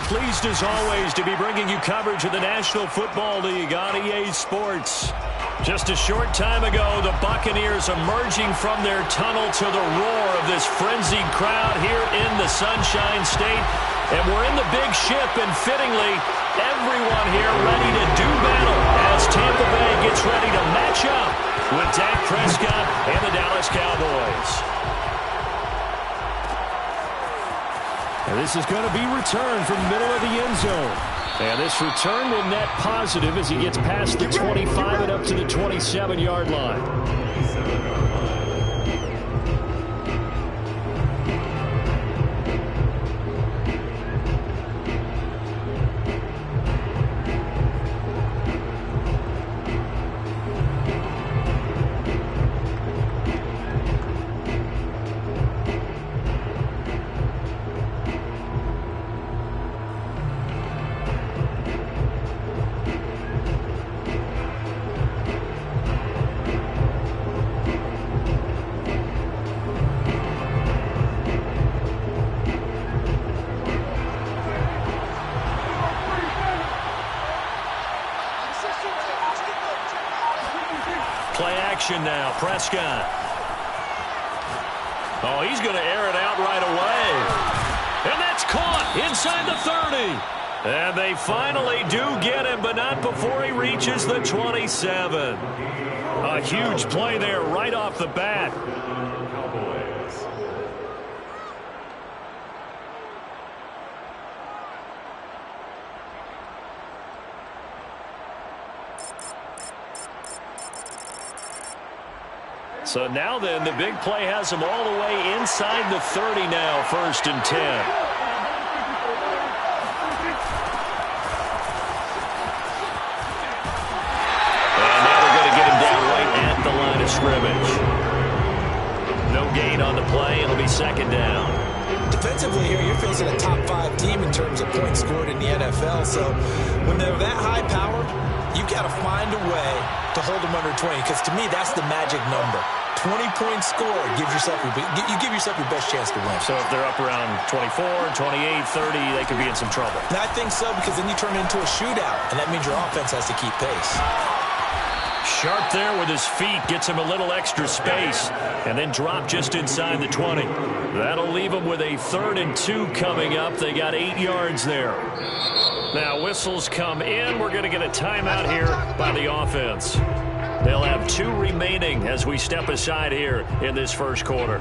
pleased as always to be bringing you coverage of the National Football League on EA Sports. Just a short time ago, the Buccaneers emerging from their tunnel to the roar of this frenzied crowd here in the Sunshine State. And we're in the big ship, and fittingly, everyone here ready to do battle as Tampa Bay gets ready to match up with Dak Prescott and the Dallas Cowboys. And this is going to be returned from the middle of the end zone. And this return will net positive as he gets past the 25 and up to the 27-yard line. Play action now, Prescott. Oh, he's going to air it out right away. And that's caught inside the 30. And they finally do get him, but not before he reaches the 27. A huge play there right off the bat. So now then, the big play has him all the way inside the 30 now, 1st and 10. And now they're going to get him down right at the line of scrimmage. No gain on the play. It'll be 2nd down. Defensively here, you're facing a top 5 team in terms of points scored in the NFL. So when they're that high powered, you got to find a way to hold them under 20, because to me, that's the magic number. 20-point score, you give yourself your best chance to win. So if they're up around 24, 28, 30, they could be in some trouble. And I think so, because then you turn it into a shootout, and that means your offense has to keep pace. Sharp there with his feet, gets him a little extra space, and then drop just inside the 20. That'll leave him with a 3rd and 2 coming up. They got 8 yards there. Now whistles come in. We're going to get a timeout here by the offense. They'll have 2 remaining as we step aside here in this first quarter.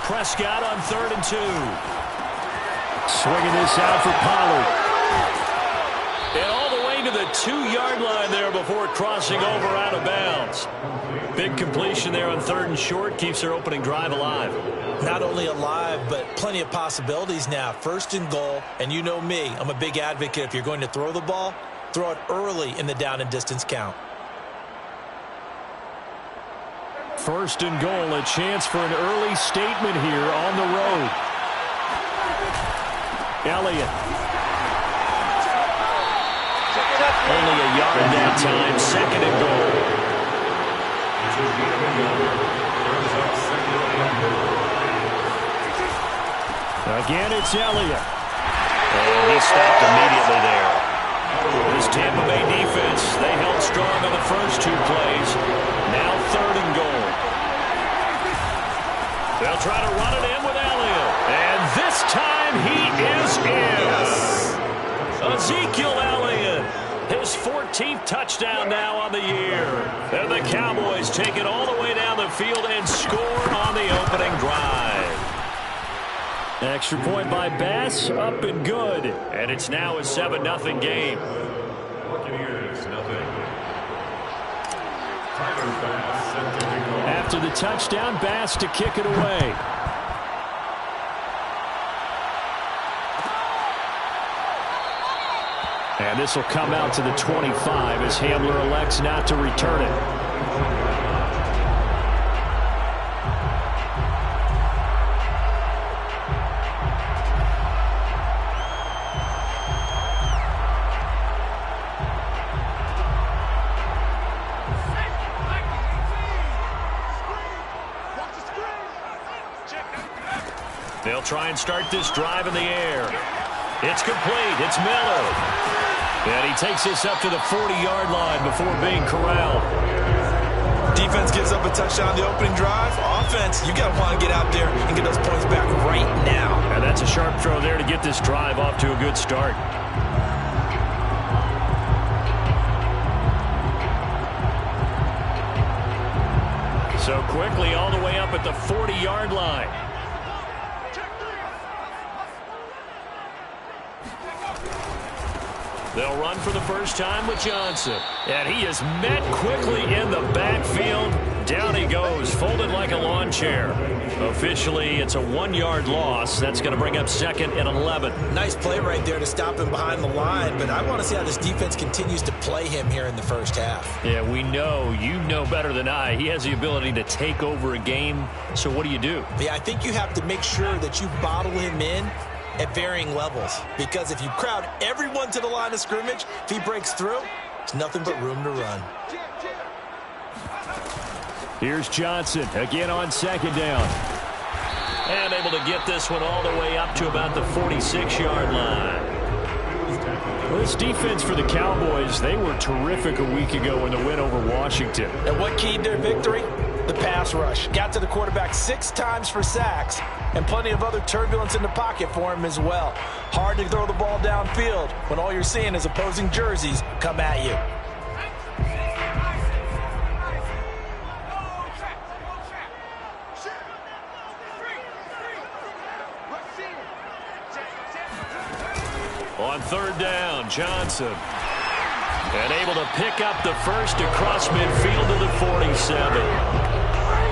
Prescott on 3rd and 2. Swinging this out for Pollard. And all the way to the 2-yard line there before crossing over out of bounds. Big completion there on 3rd and short. Keeps their opening drive alive. Not only alive, but plenty of possibilities now. 1st and goal, and you know me, I'm a big advocate. If you're going to throw the ball, throw it early in the down and distance count. 1st and goal, a chance for an early statement here on the road. Elliott. Only a yard that time, 2nd and goal. Again, it's Elliott. And he stopped immediately there. This Tampa Bay defense, they held strong on the first 2 plays. Now 3rd and goal. They'll try to run it in with Elliott. And this time he is in. Ezekiel Elliott. His 14th touchdown now on the year. And the Cowboys take it all the way down the field and score on the opening drive. Extra point by Bass, up and good. And it's now a 7-0 game. After the touchdown, Bass to kick it away. And this will come out to the 25 as Hamler elects not to return it. They'll try and start this drive in the air. It's complete. It's Miller. And he takes this up to the 40-yard line before being corralled. Defense gives up a touchdown on the opening drive. Offense, you got to want to get out there and get those points back right now. And that's a sharp throw there to get this drive off to a good start. So quickly all the way up at the 40-yard line. They'll run for the first time with Johnson. And he is met quickly in the backfield. Down he goes, folded like a lawn chair. Officially, it's a 1-yard loss. That's going to bring up 2nd and 11. Nice play right there to stop him behind the line, but I want to see how this defense continues to play him here in the first half. Yeah, we know. You know better than I. He has the ability to take over a game. So what do you do? Yeah, I think you have to make sure that you bottle him in at varying levels, because if you crowd everyone to the line of scrimmage, if he breaks through, it's nothing but room to run. Here's Johnson again on 2nd down. And able to get this one all the way up to about the 46-yard line. Well, this defense for the Cowboys, they were terrific a week ago in the win over Washington. And what keyed their victory? The pass rush. Got to the quarterback 6 times for sacks, and plenty of other turbulence in the pocket for him as well. Hard to throw the ball downfield when all you're seeing is opposing jerseys come at you. On 3rd down, Johnson. And able to pick up the first across midfield to the 47.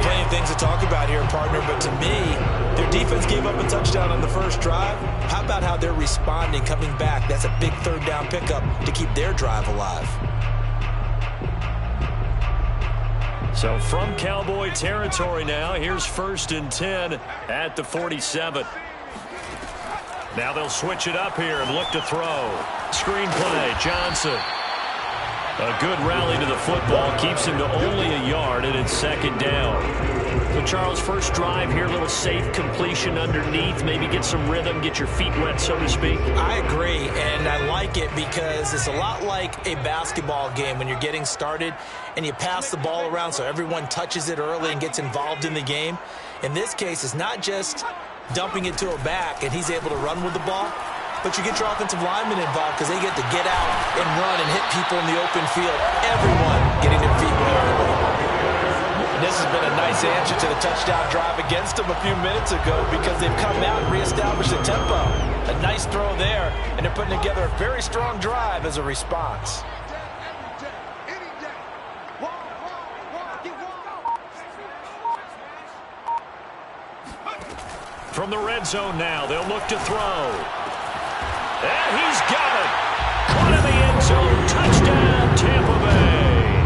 Plenty of things to talk about here, partner, but to me, their defense gave up a touchdown on the first drive. How about how they're responding, coming back? That's a big 3rd down pickup to keep their drive alive. So from Cowboy territory now, here's 1st and 10 at the 47. Now they'll switch it up here and look to throw. Screen play, Johnson. A good rally to the football keeps him to only a yard, and it's 2nd down. So, Charles, first drive here, a little safe completion underneath, maybe get some rhythm, get your feet wet, so to speak. I agree, and I like it because it's a lot like a basketball game when you're getting started and you pass the ball around so everyone touches it early and gets involved in the game. In this case, it's not just dumping it to a back and he's able to run with the ball, but you get your offensive linemen involved because they get to get out and run and hit people in the open field. Everyone getting their feet wet early. And this has been a nice answer to the touchdown drive against them a few minutes ago because they've come out and reestablished the tempo. A nice throw there, and they're putting together a very strong drive as a response. From the red zone now, they'll look to throw. And he's got it. Caught in the end zone. Touchdown, Tampa Bay.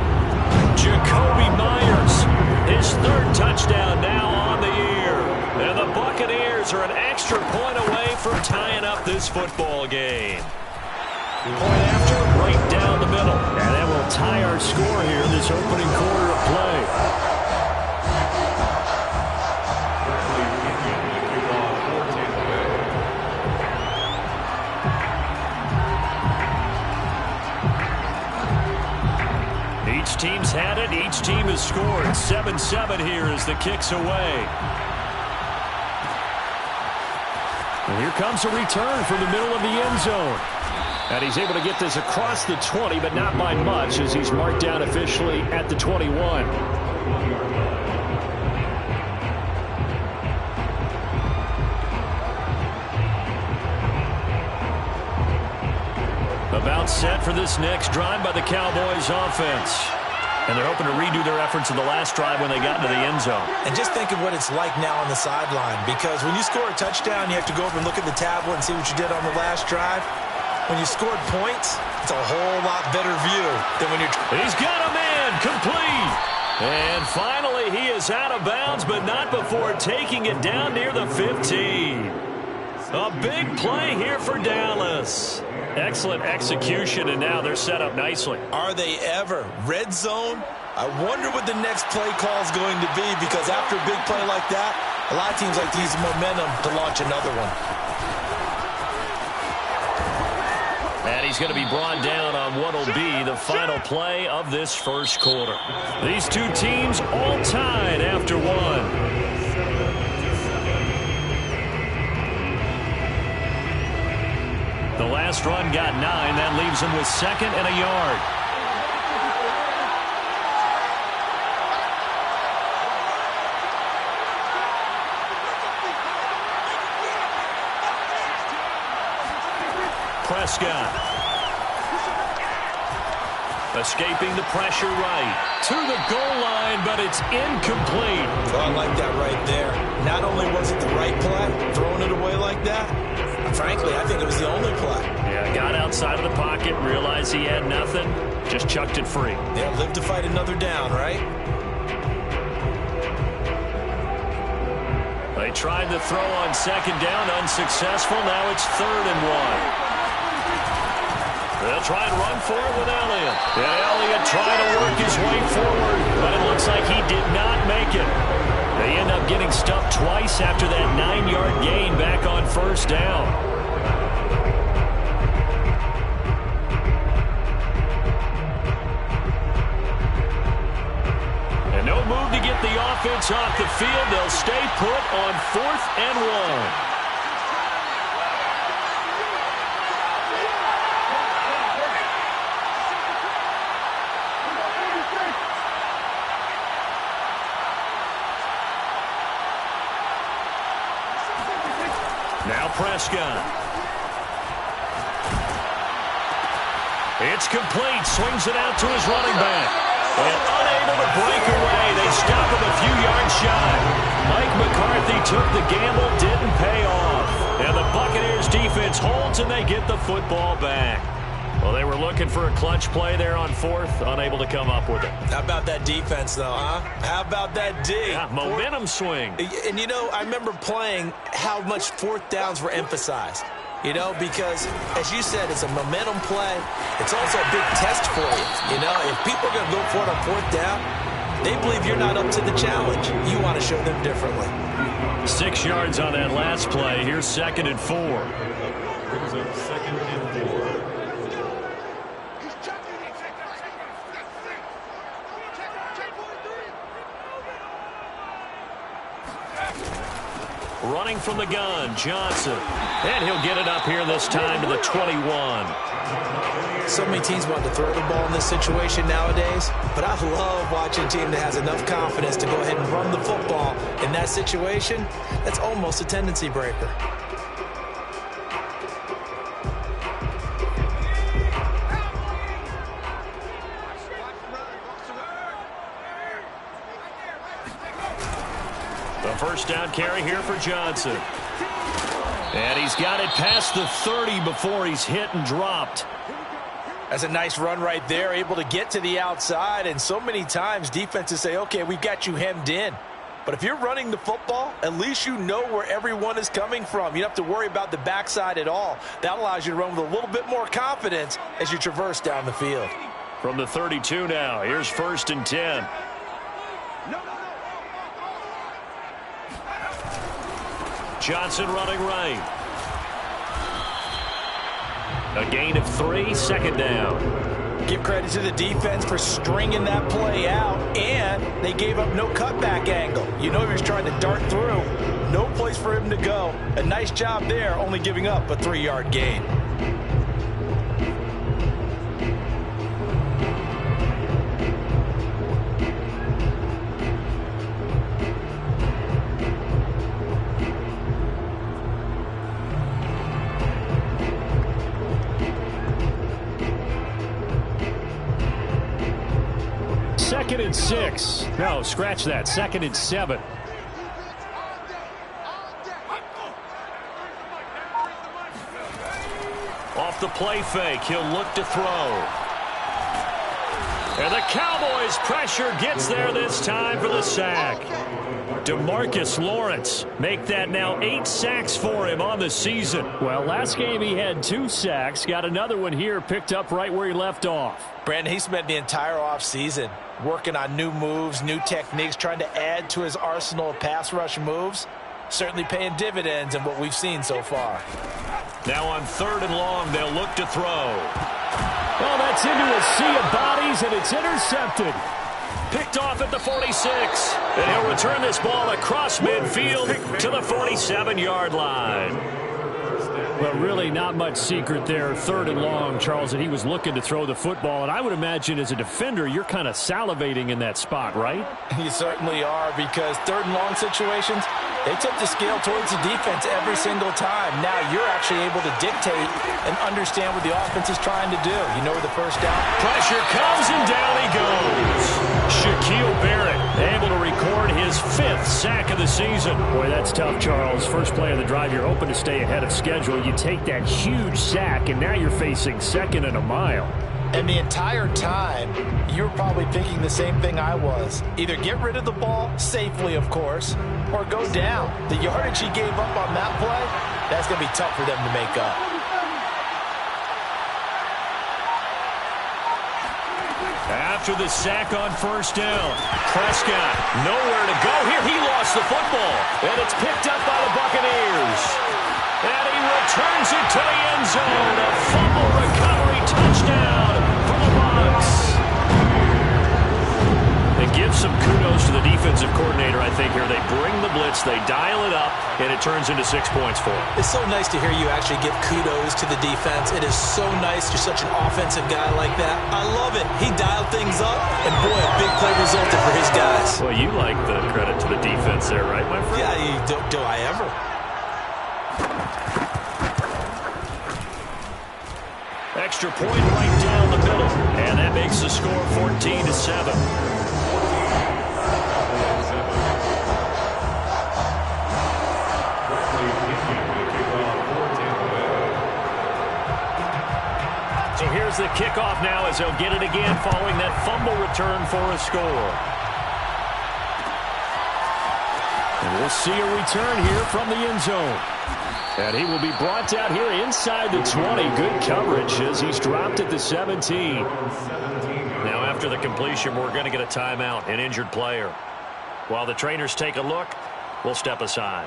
Jacoby Myers, his 3rd touchdown now on the year. And the Buccaneers are an extra point away from tying up this football game. Point after, right down the middle. And that will tie our score here in this opening quarter of play. Each team's had it. Each team has scored. 7-7 here as the kick's away. And here comes a return from the middle of the end zone. And he's able to get this across the 20, but not by much as he's marked down officially at the 21. About set for this next drive by the Cowboys offense. And they're hoping to redo their efforts in the last drive when they got into the end zone. And just think of what it's like now on the sideline, because when you score a touchdown, you have to go over and look at the tablet and see what you did on the last drive. when you scored points, it's a whole lot better view than when you're... He's got a man complete. And finally, he is out of bounds, but not before taking it down near the 15. A big play here for Dallas. Excellent execution, and now they're set up nicely. Are they ever? Red zone? I wonder what the next play call is going to be, because after a big play like that, a lot of teams like to use momentum to launch another one. And he's going to be brought down on what will be the final play of this first quarter. These two teams all tied after one. The last run got 9. That leaves him with 2nd and a yard. Prescott. Escaping the pressure right. To the goal line, but it's incomplete. Oh, I like that right there. Not only was it the right play, throwing it away like that, frankly, I think it was the only play. Yeah, got outside of the pocket, realized he had nothing, just chucked it free. Yeah, live to fight another down, right? They tried to throw on 2nd down, unsuccessful. Now it's 3rd and 1. They'll try and run for it with Elliott. And Elliott trying to work his way forward, but it looks like he did not make it. They end up getting stuffed twice after that 9-yard gain back on 1st down. And no move to get the offense off the field. They'll stay put on 4th and 1. Now Prescott. It's complete. Swings it out to his running back. And unable to break away. They stop him a few yards shy. Mike McCarthy took the gamble, didn't pay off. And the Buccaneers defense holds and they get the football back. Well, they were looking for a clutch play there on 4th, unable to come up with it. How about that defense, though, huh? How about that D? Yeah, momentum swing. And, you know, I remember playing how much 4th downs were emphasized. You know, because, as you said, it's a momentum play. It's also a big test for you. You know, if people are going to go for it on 4th down, they believe you're not up to the challenge. You want to show them differently. 6 yards on that last play. Here's 2nd and 4. Brings up 2nd and 4. Running from the gun, Johnson. And he'll get it up here this time to the 21. So many teams want to throw the ball in this situation nowadays, but I love watching a team that has enough confidence to go ahead and run the football. In that situation, that's almost a tendency breaker. First down carry here for Johnson. And he's got it past the 30 before he's hit and dropped. That's a nice run right there, able to get to the outside. And so many times defenses say, okay, we've got you hemmed in. But if you're running the football, at least you know where everyone is coming from. You don't have to worry about the backside at all. That allows you to run with a little bit more confidence as you traverse down the field. From the 32 now, here's 1st and 10. Johnson running right. A gain of 3, 2nd down. Give credit to the defense for stringing that play out, and they gave up no cutback angle. You know he was trying to dart through. No place for him to go. A nice job there, only giving up a 3-yard gain. Second and 6. No, scratch that. 2nd and 7. Off the play fake, he'll look to throw. And the Cowboys' pressure gets there this time for the sack. DeMarcus Lawrence make that now 8 sacks for him on the season. Well, last game he had 2 sacks. Got another one here picked up right where he left off. Brandon, he spent the entire offseason working on new moves, new techniques, trying to add to his arsenal of pass rush moves. Certainly paying dividends in what we've seen so far. Now on 3rd and long, they'll look to throw. Well, that's into a sea of bodies, and it's intercepted. Picked off at the 46. And he'll return this ball across midfield to the 47-yard line. Well, really not much secret there. 3rd and long, Charles, and he was looking to throw the football. And I would imagine as a defender, you're kind of salivating in that spot, right? You certainly are, because 3rd and long situations, they tip the scale towards the defense every single time. Now you're actually able to dictate and understand what the offense is trying to do. You know where the first down. Pressure comes and down he goes. Shaquille Barrett able to record his 5th sack of the season. Boy, that's tough, Charles. First play of the drive, you're hoping to stay ahead of schedule. You take that huge sack, and now you're facing 2nd and a mile. And the entire time, you're probably thinking the same thing I was. Either get rid of the ball, safely of course, or go down. The yardage he gave up on that play, that's going to be tough for them to make up. After the sack on 1st down, Prescott nowhere to go here. He lost the football, and it's picked up by the Buccaneers. And he returns it to the end zone. A fumble recovery touchdown for the Bucs. It gives some kudos to the defensive coordinator, I think, here. They bring the blitz, they dial it up, and it turns into 6 points for him. It's so nice to hear you actually give kudos to the defense. It is so nice. You're such an offensive guy like that. I love it. He dialed things up, and boy, a big play resulted for his guys. Well, you like the credit to the defense there, right, my friend? Yeah, do I ever? Extra point right down the middle, and that makes the score 14-7. So here's the kickoff now as they'll get it again following that fumble return for a score. And we'll see a return here from the end zone. And he will be brought down here inside the 20. Good coverage as he's dropped at the 17. Now after the completion, we're going to get a timeout, an injured player. While the trainers take a look, we'll step aside.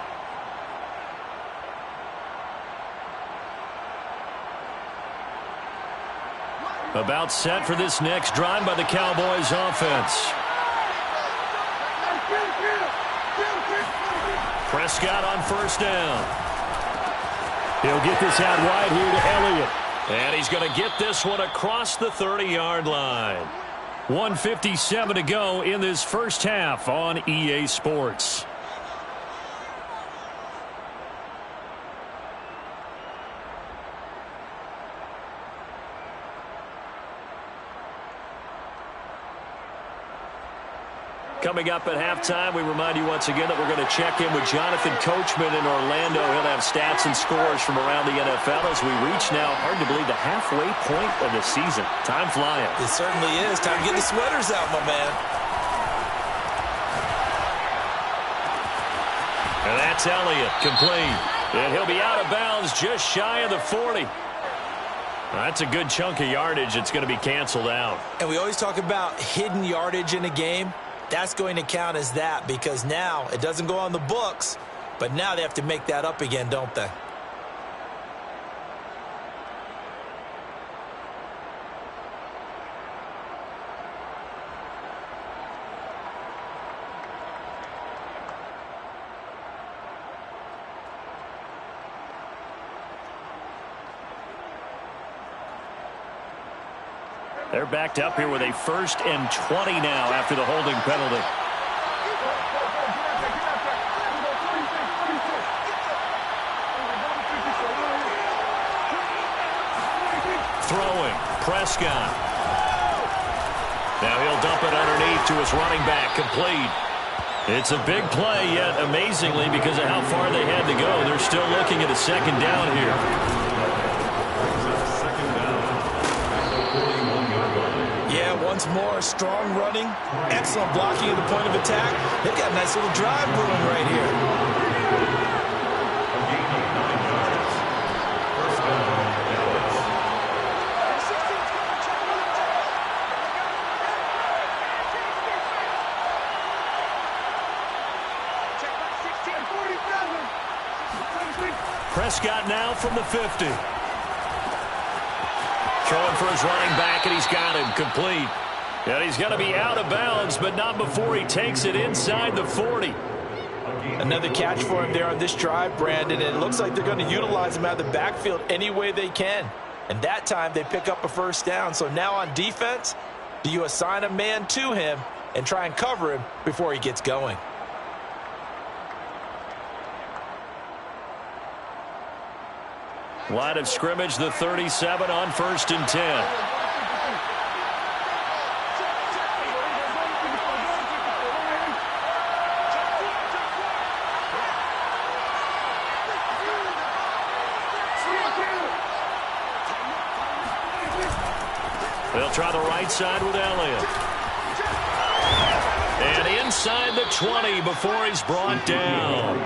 About set for this next drive by the Cowboys offense. Prescott on 1st down. He'll get this out wide here to Elliott. And he's going to get this one across the 30-yard line. 1:57 to go in this first half on EA Sports. Coming up at halftime, we remind you once again that we're going to check in with Jonathan Coachman in Orlando. He'll have stats and scores from around the NFL as we reach now, hard to believe, the halfway point of the season. Time flying. It certainly is. Time to get the sweaters out, my man. And that's Elliott, complete. And he'll be out of bounds just shy of the 40. That's a good chunk of yardage. It's going to be canceled out. And we always talk about hidden yardage in a game. That's going to count as that because now it doesn't go on the books, but now they have to make that up again, don't they? They're backed up here with a 1st and 20 now after the holding penalty. Throwing, Prescott. Now he'll dump it underneath to his running back, complete. It's a big play, yet amazingly, because of how far they had to go, they're still looking at a 2nd down here. once more, strong running, excellent blocking at the point of attack. They've got a nice little drive brewing right here. Prescott now from the 50. Throwing for his running back, and he's got him complete. And he's going to be out of bounds, but not before he takes it inside the 40. Another catch for him there on this drive, Brandon, and it looks like they're going to utilize him out of the backfield any way they can. And that time they pick up a first down. So now on defense, do you assign a man to him and try and cover him before he gets going? Line of scrimmage, the 37 on 1st and 10. They'll try the right side with Elliott. And inside the 20 before he's brought down.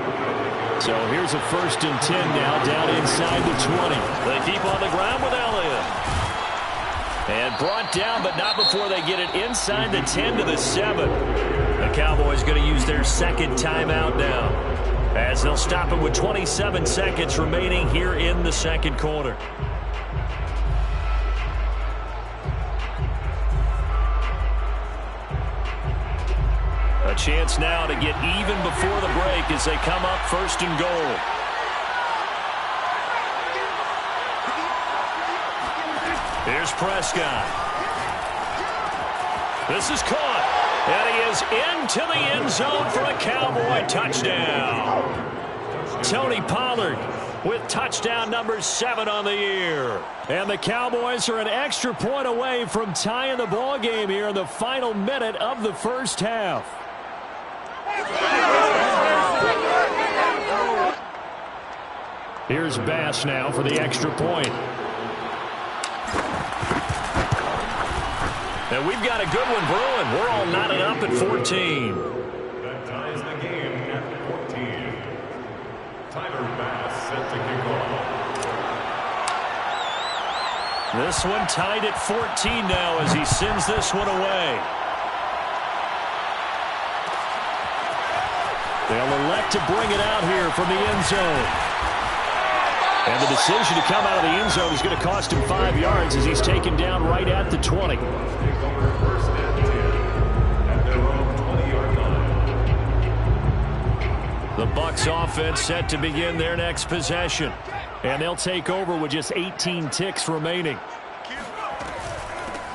So here's a 1st and 10 now, down inside the 20. They keep on the ground with Elliott. And brought down, but not before they get it inside the 10 to the 7. The Cowboys going to use their second timeout now, as they'll stop it with 27 seconds remaining here in the second quarter. A chance now to get even before the break as they come up 1st and goal. Here's Prescott. This is caught. And he is into the end zone for a Cowboy touchdown. Tony Pollard with touchdown number 7 on the year. And the Cowboys are an extra point away from tying the ball game here in the final minute of the first half. Here's Bass now for the extra point. And we've got a good one brewing. We're all knotted up at 14. That ties the game at 14. Tyler Bass set to kick off. This one tied at 14 now as he sends this one away. They'll elect to bring it out here from the end zone. And the decision to come out of the end zone is going to cost him 5 yards as he's taken down right at the 20. Take over 1st and 10 at their own 20-yard line. The Bucs offense set to begin their next possession. And they'll take over with just 18 ticks remaining.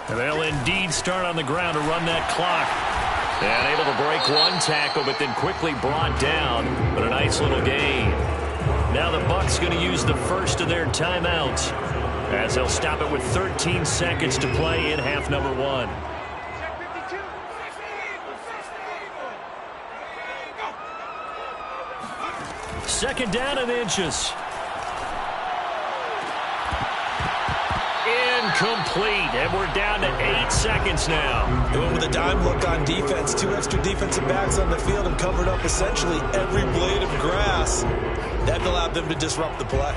And they'll indeed start on the ground to run that clock. And able to break one tackle, but then quickly brought down. But a nice little gain. Now the Bucs going to use the first of their timeouts, as they'll stop it with 13 seconds to play in half number 1. Second down and inches. Incomplete, and we're down to 8 seconds now. They went with a dime look on defense. 2 extra defensive backs on the field and covered up essentially every blade of grass. That allowed them to disrupt the play.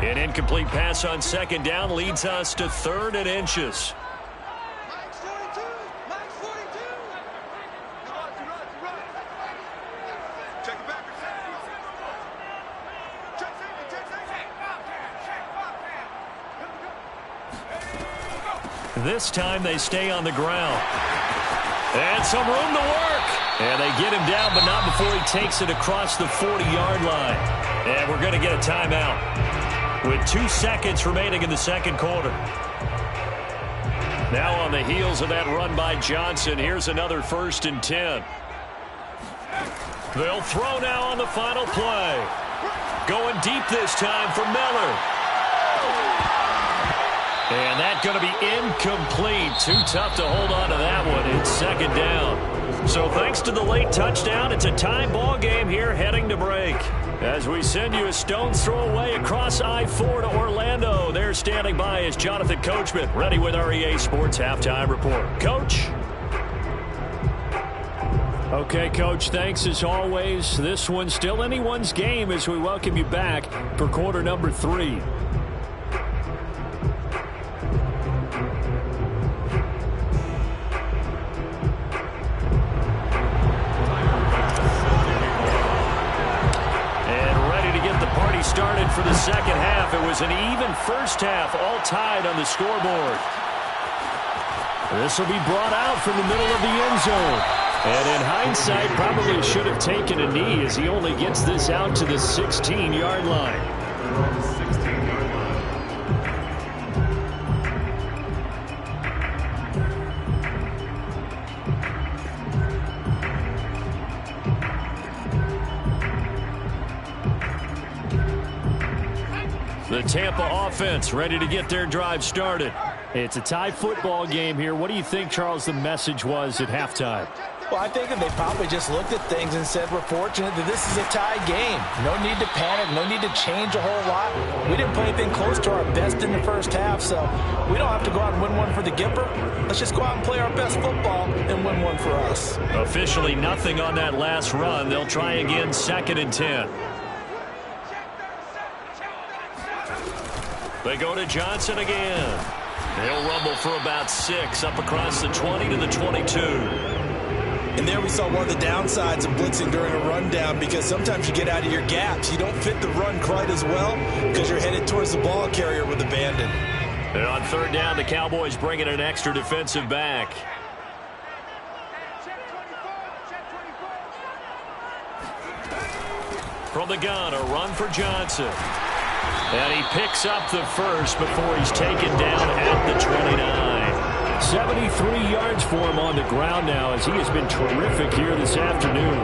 An incomplete pass on second down leads us to 3rd and inches. This time they stay on the ground. And some room to work. And they get him down, but not before he takes it across the 40-yard line. And we're going to get a timeout with 2 seconds remaining in the second quarter. Now on the heels of that run by Johnson, here's another 1st and 10. They'll throw now on the final play. Going deep this time for Miller. And that's going to be incomplete. Too tough to hold on to that one. It's second down. So thanks to the late touchdown, it's a tie ball game here heading to break. As we send you a stone's throw away across I-4 to Orlando. There standing by is Jonathan Coachman, ready with our EA Sports Halftime Report. Coach? Okay, Coach, thanks as always. This one's still anyone's game as we welcome you back for quarter number 3. Started for the second half. It was an even first half, all tied on the scoreboard. This will be brought out from the middle of the end zone. And in hindsight, probably should have taken a knee as he only gets this out to the 16-yard line. The Tampa offense ready to get their drive started. It's a tie football game here. What do you think, Charles, the message was at halftime? Well, I think that they probably just looked at things and said, we're fortunate that this is a tie game. No need to panic. No need to change a whole lot. We didn't play anything close to our best in the first half, so we don't have to go out and win one for the Gipper. Let's just go out and play our best football and win one for us. Officially nothing on that last run. They'll try again, 2nd and 10. They go to Johnson again. They'll rumble for about 6 up across the 20 to the 22. And there we saw one of the downsides of blitzing during a rundown, because sometimes you get out of your gaps. You don't fit the run quite as well because you're headed towards the ball carrier with abandon. And on 3rd down, the Cowboys bring in an extra defensive back. From the gun, a run for Johnson. And he picks up the first before he's taken down at the 29. 73 yards for him on the ground now, as he has been terrific here this afternoon.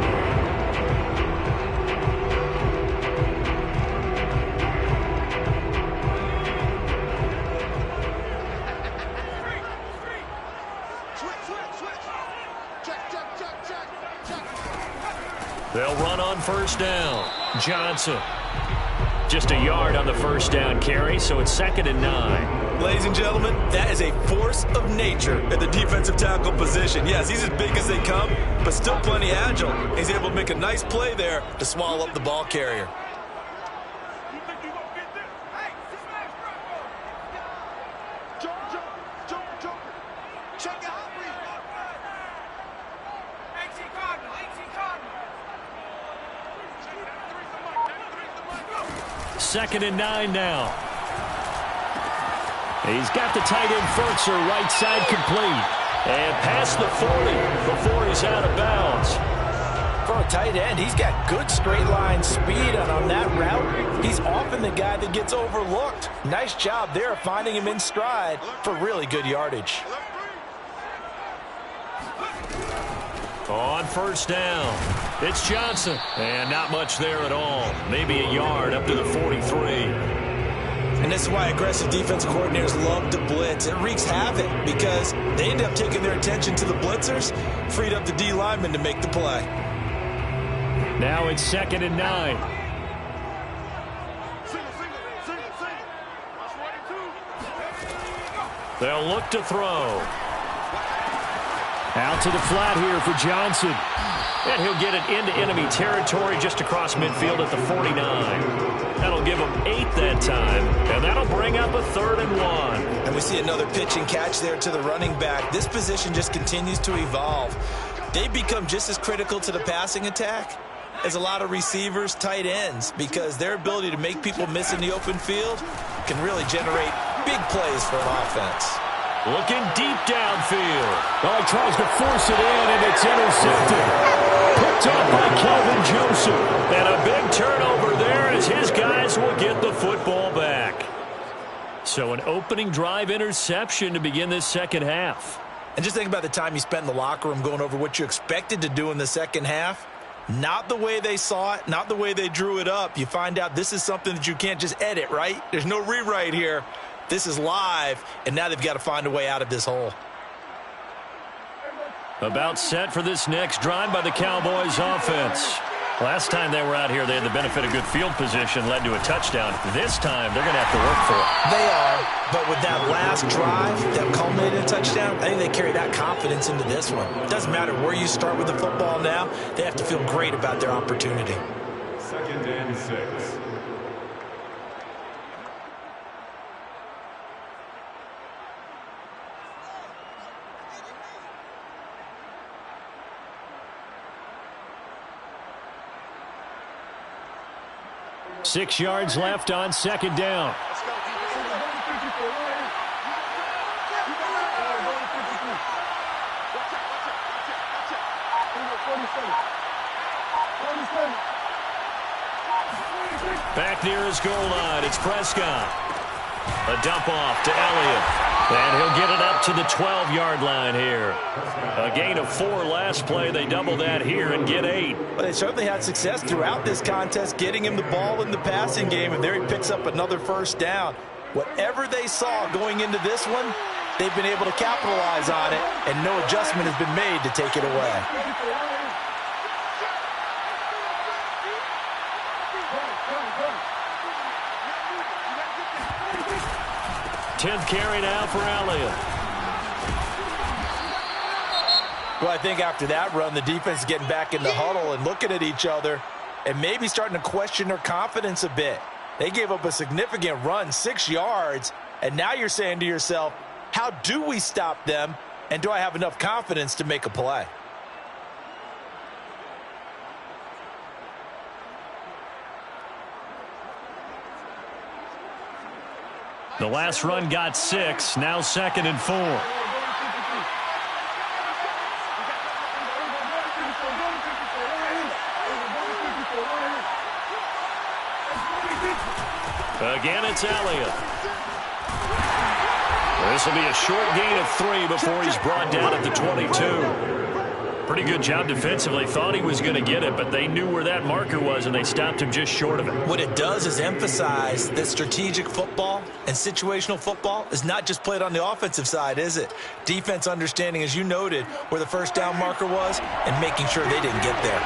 They'll run on 1st down. Johnson. Just a yard on the 1st down carry, so it's 2nd and 9. Ladies and gentlemen, that is a force of nature at the defensive tackle position. Yes, he's as big as they come, but still plenty agile. He's able to make a nice play there to swallow up the ball carrier. Second and 9 now. He's got the tight end Furtzer right side complete. And past the 40 before he's out of bounds. For a tight end, he's got good straight line speed, and on that route, he's often the guy that gets overlooked. Nice job there finding him in stride for really good yardage. On 1st down, it's Johnson. And not much there at all. Maybe a yard up to the 43. And this is why aggressive defensive coordinators love to blitz. It wreaks havoc because they end up taking their attention to the blitzers, freed up the D lineman to make the play. Now it's 2nd and 9. They'll look to throw. Out to the flat here for Johnson. And he'll get it into enemy territory just across midfield at the 49. That'll give him 8 that time. And that'll bring up a 3rd and 1. And we see another pitch and catch there to the running back. This position just continues to evolve. They become just as critical to the passing attack as a lot of receivers, tight ends, because their ability to make people miss in the open field can really generate big plays for an offense. Looking deep downfield. Oh, he tries to force it in, and it's intercepted. Picked up by Kelvin Joseph. And a big turnover there as his guys will get the football back. So an opening drive interception to begin this second half. And just think about the time you spent in the locker room going over what you expected to do in the second half. Not the way they saw it, not the way they drew it up. You find out this is something that you can't just edit, right? There's no rewrite here. This is live, and now they've got to find a way out of this hole. About set for this next drive by the Cowboys offense. Last time they were out here, they had the benefit of good field position, led to a touchdown. This time, they're going to have to work for it. They are, but with that last drive that culminated in a touchdown, I think they carry that confidence into this one. It doesn't matter where you start with the football now. They have to feel great about their opportunity. 2nd and 6. Six yards left on 2nd down. Back near his goal line, it's Prescott. A dump off to Elliott. And he'll get it up to the 12-yard line here. A gain of 4 last play. They double that here and get 8. But they certainly had success throughout this contest, getting him the ball in the passing game, and there he picks up another first down. Whatever they saw going into this one, they've been able to capitalize on it, and no adjustment has been made to take it away. 10th carry now for Elliott. Well, I think after that run, the defense is getting back in the huddle and looking at each other and maybe starting to question their confidence a bit. They gave up a significant run, 6 yards, and now you're saying to yourself, how do we stop them, and do I have enough confidence to make a play? The last run got 6, now 2nd and 4. Again, it's Elliott. This will be a short gain of 3 before he's brought down at the 22. Pretty good job defensively. Thought he was going to get it, but they knew where that marker was, and they stopped him just short of it. What it does is emphasize that strategic football and situational football is not just played on the offensive side, is it? Defense understanding, as you noted, where the first down marker was and making sure they didn't get there.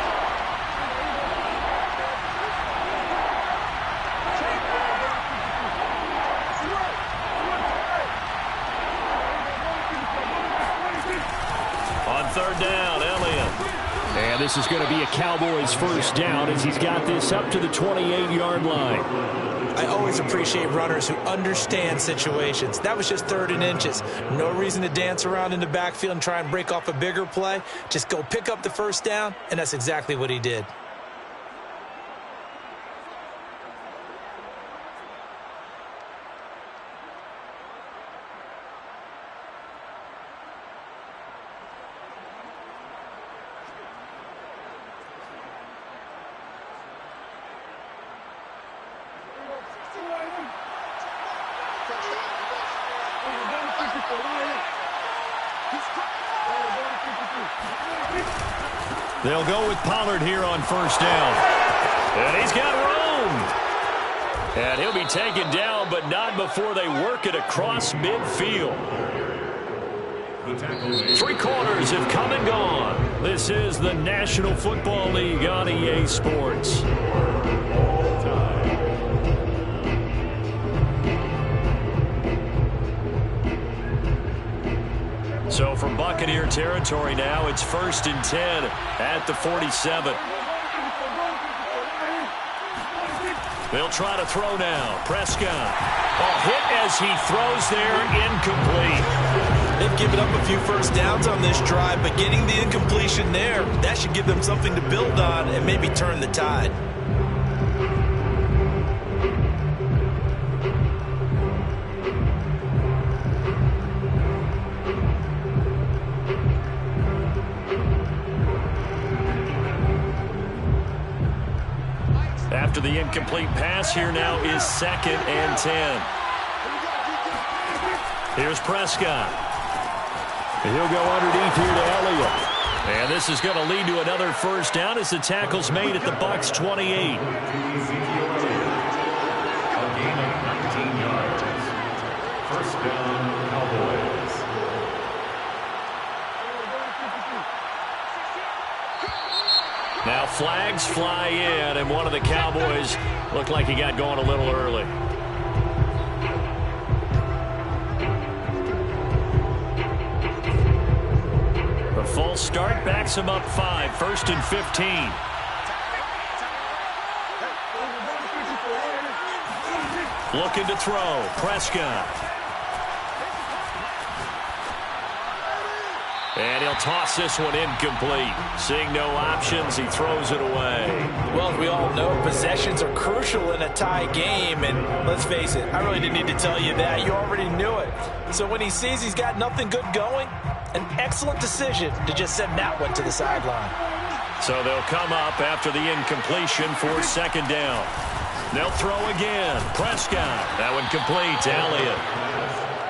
Third down, Elliott. And this is going to be a Cowboys first down as he's got this up to the 28-yard line. I always appreciate runners who understand situations. That was just 3rd and inches. No reason to dance around in the backfield and try and break off a bigger play. Just go pick up the first down, and that's exactly what he did. They'll go with Pollard here on first down. And he's got room. And he'll be taken down, but not before they work it across midfield. 3 quarters have come and gone. This is the National Football League on EA Sports. So from Buccaneer territory now, it's 1st and 10 at the 47. They'll try to throw now. Prescott. A hit as he throws there, incomplete. They've given up a few first downs on this drive, but getting the incompletion there, that should give them something to build on and maybe turn the tide. After the incomplete pass, here now is 2nd and 10. Here's Prescott. He'll go underneath here to Elliott. And this is going to lead to another first down as the tackle's made at the Bucs 28. A gain of 19 yards. First down, Cowboys. Now flags fly in, and one of the Cowboys looked like he got going a little early. The false start backs him up 5, 1st and 15. Looking to throw. Prescott. And he'll toss this one incomplete. Seeing no options, he throws it away. Well, as we all know, possessions are crucial in a tie game. And let's face it, I really didn't need to tell you that. You already knew it. So when he sees he's got nothing good going, an excellent decision to just send that one to the sideline. So they'll come up after the incompletion for 2nd down. They'll throw again. Prescott. That one complete to Elliott.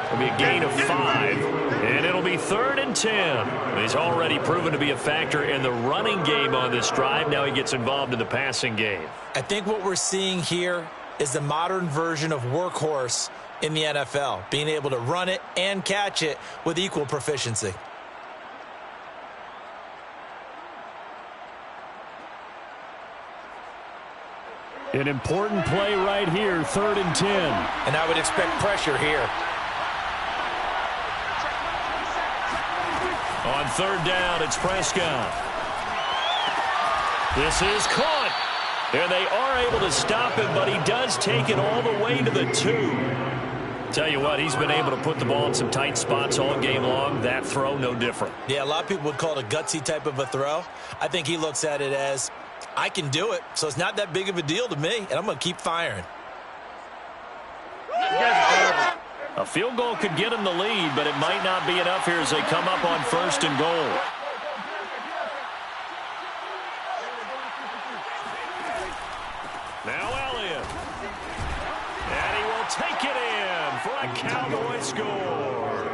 It'll be a gain of 5, and it'll be 3rd and 10. He's already proven to be a factor in the running game on this drive. Now he gets involved in the passing game. I think what we're seeing here is the modern version of workhorse in the NFL, being able to run it and catch it with equal proficiency. An important play right here, 3rd and 10. And I would expect pressure here. On 3rd down, it's Prescott. This is caught. And they are able to stop him, but he does take it all the way to the 2. Tell you what, he's been able to put the ball in some tight spots all game long. That throw, no different. Yeah, a lot of people would call it a gutsy type of a throw. I think he looks at it as, I can do it, so it's not that big of a deal to me, and I'm going to keep firing. A field goal could get him the lead, but it might not be enough here as they come up on 1st and goal. Now Elliott. And he will take it in for a Cowboy score.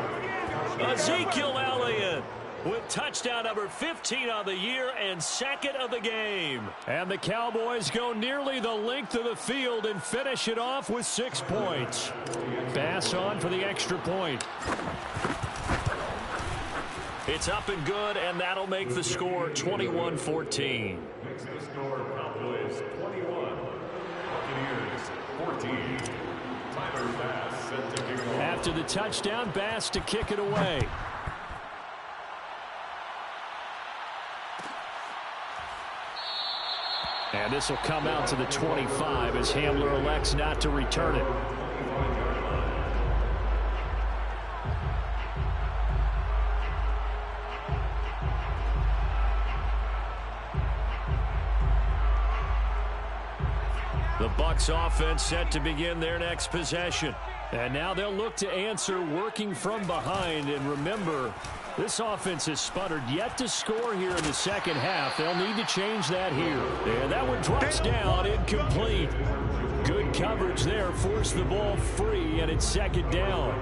Ezekiel Elliott with touchdown number 15 on the year and 2nd of the game. And the Cowboys go nearly the length of the field and finish it off with 6 points. Bass on for the extra point. It's up and good, and that'll make the score 21-14. Makes the score Cowboys 21, Buccaneers 14. Tyler Bass set to kick off. After the touchdown, Bass to kick it away. And this will come out to the 25 as Hamler elects not to return it. The Bucs offense set to begin their next possession. And now they'll look to answer working from behind. And remember, this offense has sputtered yet to score here in the 2nd half. They'll need to change that here. And that one drops down, incomplete. Good coverage there, forced the ball free, and it's 2nd down.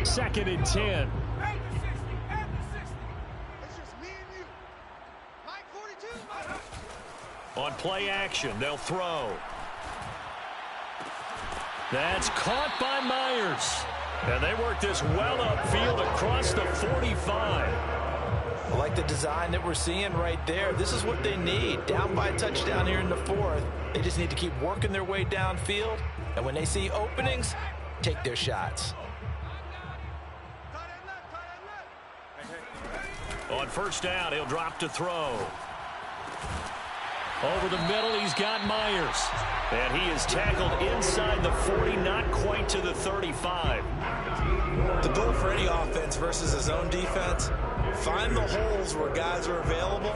Second and 10. On play action, they'll throw. That's caught by Myers. And they work this well upfield across the 45. I like the design that we're seeing right there. This is what they need. Down by a touchdown here in the 4th. They just need to keep working their way downfield. And when they see openings, take their shots. On 1st down, he'll drop to throw. Over the middle, he's got Myers. And he is tackled inside the 40, not quite to the 35. The goal for any offense versus a zone defense, find the holes where guys are available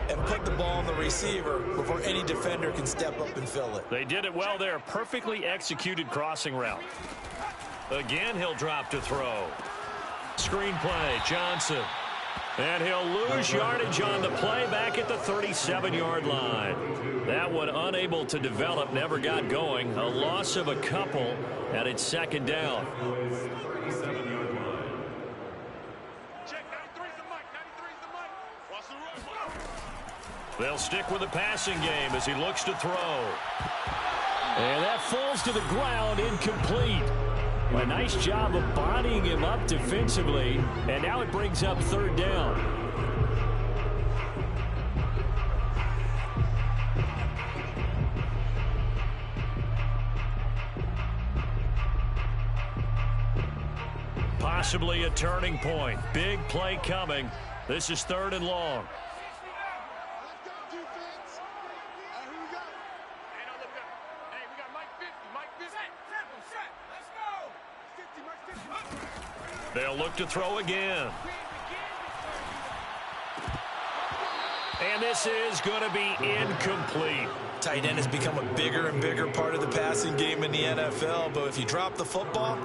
and put the ball on the receiver before any defender can step up and fill it. They did it well there. Perfectly executed crossing route. Again, he'll drop to throw. Screen play, Johnson. And he'll lose yardage on the play back at the 37-yard line. That one unable to develop, never got going. A loss of a couple, and it's 2nd down. They'll stick with the passing game as he looks to throw. And that falls to the ground, incomplete. A nice job of bodying him up defensively, and now it brings up third down. Possibly a turning point. Big play coming. This is third and long. They'll look to throw again. And this is going to be incomplete. Tight end has become a bigger and bigger part of the passing game in the NFL, but if you drop the football,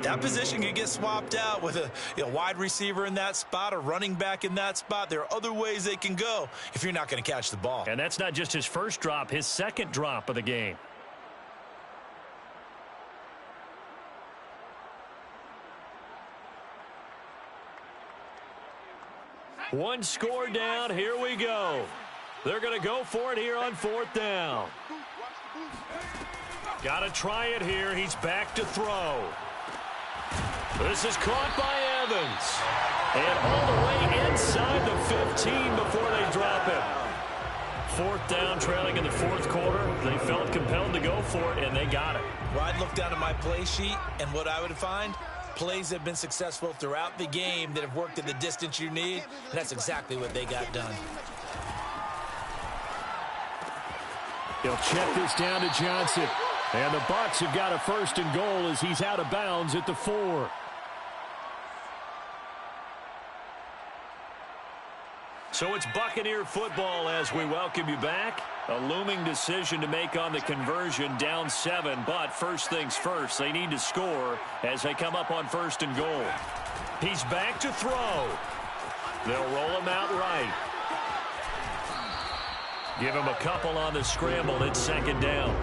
that position can get swapped out with a wide receiver in that spot, a running back in that spot. There are other ways they can go if you're not going to catch the ball. And that's not just his first drop, his second drop of the game. One score down. Here we go. They're going to go for it here on fourth down. Got to try it here. He's back to throw. This is caught by Evans. And all the way inside the 15 before they drop it. Fourth down, trailing in the fourth quarter. They felt compelled to go for it, and they got it. Well, I'd look down at my play sheet, and what I would find, plays have been successful throughout the game that have worked at the distance you need, and that's exactly what they got done. They'll check this down to Johnson. And the Bucs have got a first and goal as he's out of bounds at the 4. So it's Buccaneer football as we welcome you back. A looming decision to make on the conversion, down 7. But first things first, they need to score as they come up on first and goal. He's back to throw. They'll roll him out right. Give him a couple on the scramble. It's second down.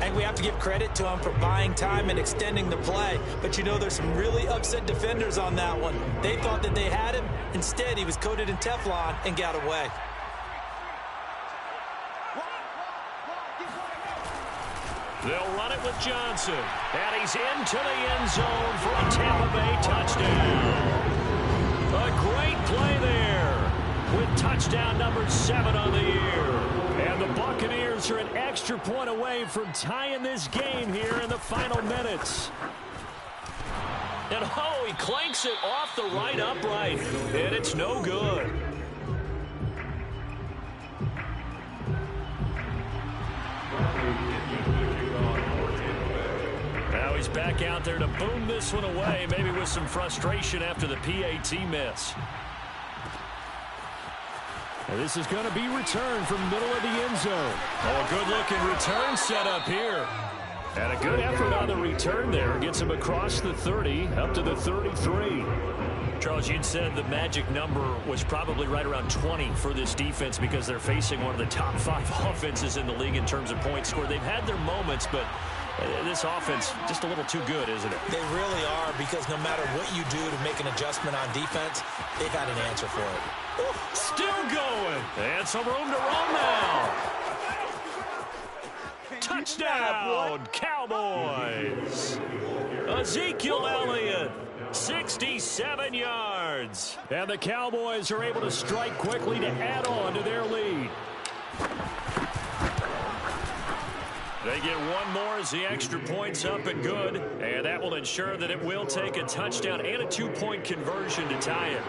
And we have to give credit to him for buying time and extending the play. But, you know, there's some really upset defenders on that one. They thought that they had him. Instead, he was coated in Teflon and got away. They'll run it with Johnson. And he's into the end zone for a Tampa Bay touchdown. A great play there with touchdown number 7 on the year. And the Buccaneers are an extra point away from tying this game here in the final minutes. And oh, he clanks it off the right upright. And it's no good. Now he's back out there to boom this one away, maybe with some frustration after the PAT miss. And this is going to be returned from the middle of the end zone. Oh, a good-looking return set up here. And a good effort on the return there. Gets him across the 30, up to the 33. Charles, you'd said the magic number was probably right around 20 for this defense because they're facing one of the top 5 offenses in the league in terms of points scored. They've had their moments, but this offense just a little too good, isn't it? They really are, because no matter what you do to make an adjustment on defense, they got an answer for it. Still going. And some room to run now. Touchdown, Cowboys. Ezekiel Elliott, 67 yards. And the Cowboys are able to strike quickly to add on to their lead. They get one more as the extra point's up and good. And that will ensure that it will take a touchdown and a 2-point conversion to tie it.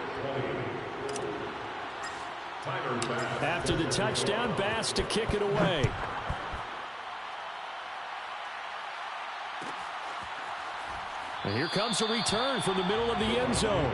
After the touchdown, Bass to kick it away. And here comes a return from the middle of the end zone.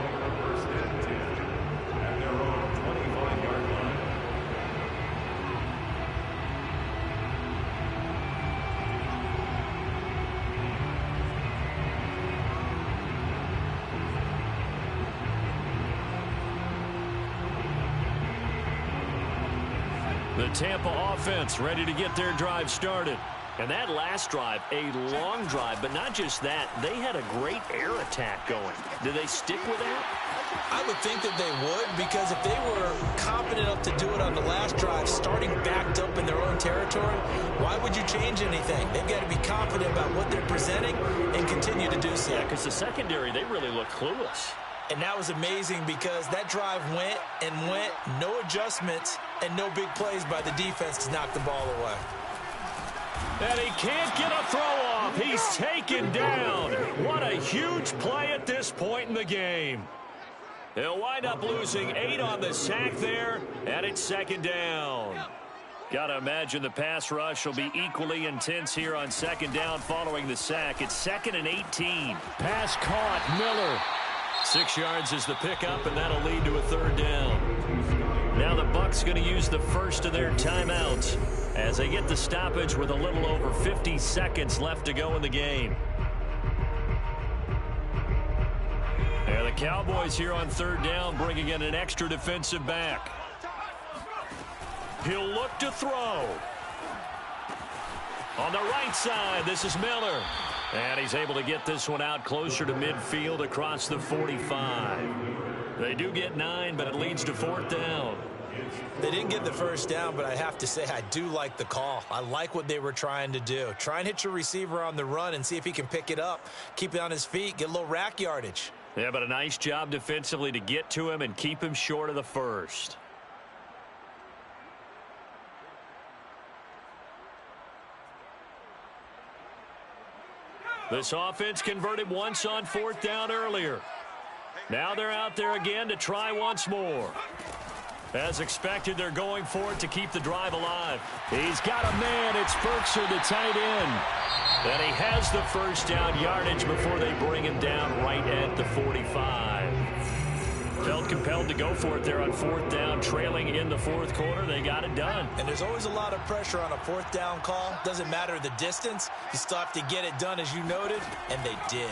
The Tampa offense ready to get their drive started. And that last drive, a long drive, but not just that. They had a great air attack going. Do they stick with that? I would think that they would, because if they were confident enough to do it on the last drive, starting backed up in their own territory, why would you change anything? They've got to be confident about what they're presenting and continue to do so. Yeah, because the secondary, they really look clueless. And that was amazing because that drive went and went, no adjustments, and no big plays by the defense to knock the ball away. And he can't get a throw off. He's taken down. What a huge play at this point in the game. He'll wind up losing 8 on the sack there, and it's second down. Got to imagine the pass rush will be equally intense here on second down following the sack. It's 2nd and 18. Pass caught, Miller. 6 yards is the pickup, and that'll lead to a third down. Now the Bucs going to use the first of their timeouts as they get the stoppage with a little over 50 seconds left to go in the game. And the Cowboys here on third down bringing in an extra defensive back. He'll look to throw. On the right side, this is Miller. And he's able to get this one out closer to midfield across the 45. They do get 9, but it leads to fourth down. They didn't get the first down, but I have to say I do like the call. I like what they were trying to do. Try and hit your receiver on the run and see if he can pick it up. Keep it on his feet, get a little rack yardage. Yeah, but a nice job defensively to get to him and keep him short of the first. This offense converted once on fourth down earlier. Now they're out there again to try once more. As expected, they're going for it to keep the drive alive. He's got a man. It's Firkser, the tight end. And he has the first down yardage before they bring him down right at the 45. Felt compelled to go for it there on fourth down, trailing in the fourth quarter. They got it done. And there's always a lot of pressure on a fourth down call. Doesn't matter the distance. You still have to get it done, as you noted, and they did.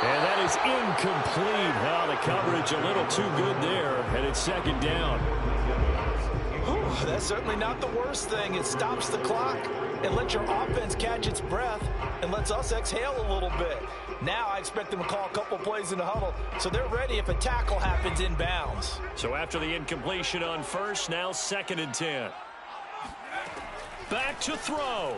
And that is incomplete. Now the coverage a little too good there, and it's second down. Whew, that's certainly not the worst thing. It stops the clock and lets your offense catch its breath and lets us exhale a little bit. Now I expect them to call a couple plays in the huddle, so they're ready if a tackle happens inbounds. So after the incompletion on first, now 2nd and 10. Back to throw.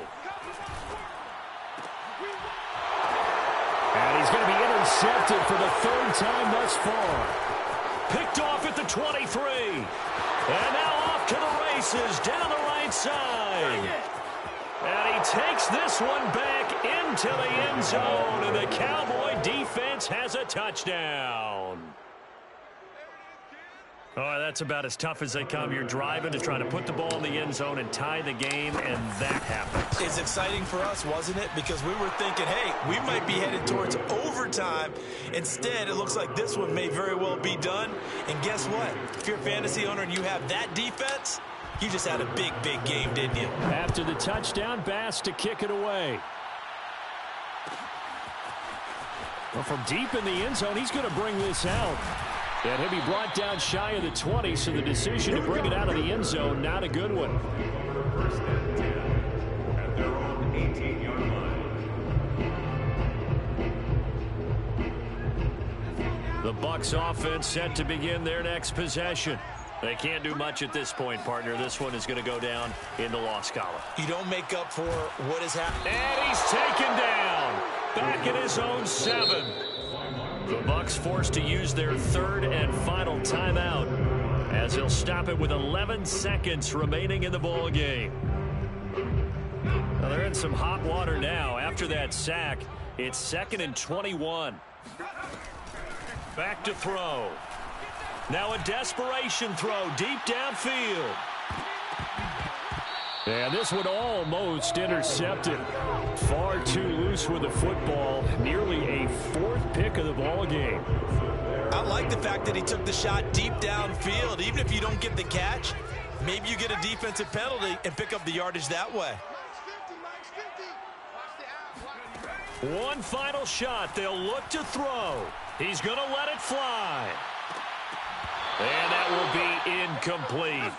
And he's going to be intercepted for the third time thus far. Picked off at the 23. And now off to the races down the right side. And he takes this one back into the end zone. And the Cowboy defense has a touchdown. Oh, that's about as tough as they come. You're driving to try to put the ball in the end zone and tie the game, and that happens. It's exciting for us, wasn't it? Because we were thinking, hey, we might be headed towards overtime. Instead, it looks like this one may very well be done. And guess what? If you're a fantasy owner and you have that defense, you just had a big, big game, didn't you? After the touchdown, Bass to kick it away. Well, from deep in the end zone, he's going to bring this out. And he'll be brought down shy of the 20, so the decision to bring it out of the end zone, not a good one. First and 10 at their own 18-yard line. The Bucs offense set to begin their next possession. They can't do much at this point, partner. This one is going to go down in the loss column. You don't make up for what has happened. And he's taken down. Back at his own 7. The Bucs forced to use their third and final timeout as they'll stop it with 11 seconds remaining in the ball game. Now they're in some hot water now. After that sack, it's 2nd and 21. Back to throw. Now a desperation throw deep downfield. And this one almost intercepted. Far too loose with the football. Nearly a 4th pick of the ball game. I like the fact that he took the shot deep downfield. Even if you don't get the catch, maybe you get a defensive penalty and pick up the yardage that way. One final shot. They'll look to throw. He's going to let it fly. And that will be incomplete.